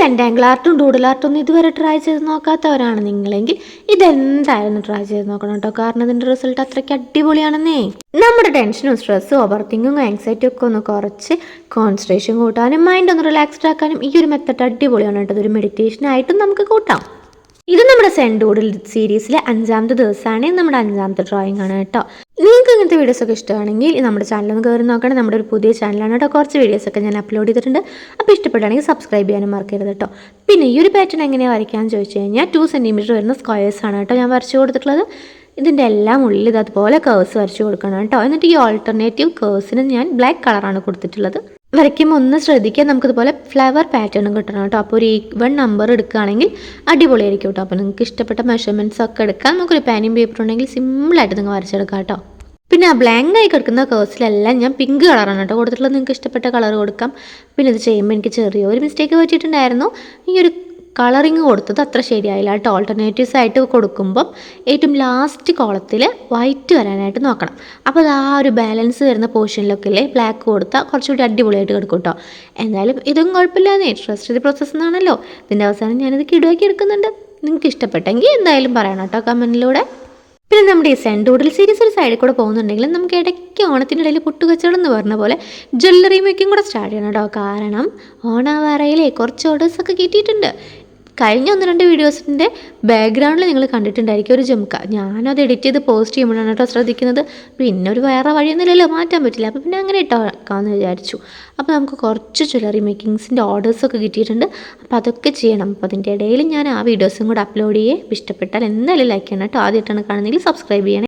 സെൻറ്റാങ്കിൾ ആർട്ടും doodle ആർട്ടും ഒന്നും ഇതുവരെ try ചെയ്ത് നോക്കാത്തവരാണ് നിങ്ങളെങ്കിൽ ഇതെന്തായാലും ട്രൈ ചെയ്ത് നോക്കണം കേട്ടോ. കാരണം ഇതിൻ്റെ റിസൾട്ട് അത്രയ്ക്ക് അടിപൊളിയാണെന്നേ. നമ്മുടെ ടെൻഷനും സ്ട്രെസ്സും ഓവർ തിങ്കിങ്ങും ആങ്സൈറ്റി ഒക്കെ ഒന്ന് കുറച്ച് കോൺസെൻട്രേഷൻ കൂട്ടാനും മൈൻഡ് ഒന്ന് റിലാക്സ്ഡ് ആക്കാനും ഈ ഒരു മെത്തഡ് അടിപൊളിയാണ് കേട്ടോ. ഇതൊരു മെഡിറ്റേഷനായിട്ടും നമുക്ക് കൂട്ടാം. ഇത് നമ്മുടെ സെൻഡ് ഡൂഡിൽ സീരീസിലെ 5ാമത്തെ ദിവസമാണ്. നമ്മുടെ 5ാമത്തെ ഡ്രോയിങ് ആണ് കേട്ടോ. നിങ്ങൾക്ക് ഇങ്ങനത്തെ വീഡിയോസൊക്കെ ഇഷ്ടമാണെങ്കിൽ നമ്മുടെ ചാനലൊന്ന് കയറി നോക്കണം. നമ്മുടെ ഒരു പുതിയ ചാനലാണ് കേട്ടോ. കുറച്ച് വീഡിയോസൊക്കെ ഞാൻ അപ്ലോഡ് ചെയ്തിട്ടുണ്ട്. അപ്പോൾ ഇഷ്ടപ്പെടുകയാണെങ്കിൽ സബ്സ്ക്രൈബ് ചെയ്യാനും മറക്കരുത് കേട്ടോ. പിന്നെ ഈ ഒരു പാറ്റേൺ എങ്ങനെയാണ് വരയ്ക്കാമെന്ന് ചോദിച്ചു കഴിഞ്ഞാൽ 2 സെൻറ്റിമീറ്റർ വരുന്ന സ്ക്വയേഴ്സാണ് കേട്ടോ ഞാൻ വരച്ച് കൊടുത്തിട്ടുള്ളത്. ഇതിൻ്റെ എല്ലാം ഉള്ളിൽ ഇത് അതുപോലെ കേഴ്സ് വരച്ച് കൊടുക്കണം കേട്ടോ. എന്നിട്ട് ഈ ഓൾട്ടർനേറ്റീവ് കേഴ്സിന് ഞാൻ ബ്ലാക്ക് കളറാണ് കൊടുത്തിട്ടുള്ളത്. വരയ്ക്കുമ്പോൾ ഒന്ന് ശ്രദ്ധിക്കുക, നമുക്കിതുപോലെ ഫ്ലവർ പാറ്റേണും കിട്ടണം കേട്ടോ. അപ്പോൾ ഒരു 1 നമ്പർ എടുക്കുകയാണെങ്കിൽ അടിപൊളിയായിരിക്കും കേട്ടോ. അപ്പോൾ നിങ്ങൾക്ക് ഇഷ്ടപ്പെട്ട മെഷർമെൻറ്റ്സ് ഒക്കെ എടുക്കാം. നമുക്കൊരു പാനും പേപ്പർ ഉണ്ടെങ്കിൽ സിമ്പിളായിട്ട് നിങ്ങൾ വരച്ചെടുക്കാം കേട്ടോ. പിന്നെ ആ ബ്ലാങ്ക് ആയി കിടക്കുന്ന കേഴ്സിലെല്ലാം ഞാൻ പിങ്ക് കളറാണ് കേട്ടോ കൊടുത്തിട്ടുള്ളത്. നിങ്ങൾക്ക് ഇഷ്ടപ്പെട്ട കളർ കൊടുക്കാം. പിന്നെ ഇത് ചെയ്യുമ്പോൾ എനിക്ക് ചെറിയൊരു മിസ്റ്റേക്ക് പറ്റിയിട്ടുണ്ടായിരുന്നു. ഈ ഒരു കളറിങ് കൊടുത്തത് അത്ര ശരിയായില്ല കേട്ടോ. ഓൾട്ടർനേറ്റീവ്സ് ആയിട്ട് കൊടുക്കുമ്പം ഏറ്റവും ലാസ്റ്റ് കോളത്തിൽ വൈറ്റ് വരാനായിട്ട് നോക്കണം. അപ്പോൾ ആ ഒരു ബാലൻസ് വരുന്ന പോർഷനിലൊക്കെ അല്ലേ ബ്ലാക്ക് കൊടുത്താൽ കുറച്ചുകൂടി അടിപൊളിയായിട്ട് കിടക്കും കേട്ടോ. എന്തായാലും ഇതും കുഴപ്പമില്ലാന്നേ, ട്രസ്റ്റ് പ്രോസസ്സ് എന്നാണല്ലോ. ഇതിൻ്റെ അവസാനം ഞാനിത് കിടുവാക്കി എടുക്കുന്നുണ്ട്. നിങ്ങൾക്ക് ഇഷ്ടപ്പെട്ടെങ്കിൽ എന്തായാലും പറയണം കേട്ടോ കമൻറ്റിലൂടെ. പിന്നെ നമ്മുടെ ഈ സെൻഡ് ഡൂഡിൽ സീരീസ് ഒരു സൈഡിൽ കൂടെ പോകുന്നുണ്ടെങ്കിൽ നമുക്ക് ഇടയ്ക്ക് ഓണത്തിനിടയിൽ പൊട്ടുകച്ചവടം എന്ന് പറഞ്ഞ പോലെ ജ്വല്ലറി മേക്കിംഗ് കൂടെ സ്റ്റാർട്ട് ചെയ്യണം കേട്ടോ. കാരണം ഓണാവാറയിലെ കുറച്ച് ഓർഡേഴ്സൊക്കെ കിട്ടിയിട്ടുണ്ട്. കഴിഞ്ഞ 1-2 വീഡിയോസിൻ്റെ ബാക്ക്ഗ്രൗണ്ടിൽ നിങ്ങൾ കണ്ടിട്ടുണ്ടായിരിക്കും ഒരു ജുംക്ക. ഞാനത് എഡിറ്റ് ചെയ്ത് പോസ്റ്റ് ചെയ്യുമ്പോഴാണ് കേട്ടോ ശ്രദ്ധിക്കുന്നത്. പിന്നെ ഒരു വേറെ വഴിയൊന്നുമില്ലല്ലോ, മാറ്റാൻ പറ്റില്ല. അപ്പോൾ പിന്നെ അങ്ങനെ ഇട്ടാക്കാമെന്ന് വിചാരിച്ചു. അപ്പോൾ നമുക്ക് കുറച്ച് ജ്വല്ലറി മേക്കിങ്സിൻ്റെ ഓർഡേഴ്സൊക്കെ കിട്ടിയിട്ടുണ്ട്. അപ്പോൾ അതൊക്കെ ചെയ്യണം. അപ്പോൾ അതിൻ്റെ ഇടയിൽ ഞാൻ ആ വീഡിയോസും കൂടെ അപ്ലോഡ് ചെയ്യേ. ഇഷ്ടപ്പെട്ടാൽ എന്തായാലും ലൈക്ക് ചെയ്യണം കേട്ടോ. ആദ്യമായിട്ടാണ് കാണുന്നതെങ്കിൽ സബ്സ്ക്രൈബ് ചെയ്യണേ.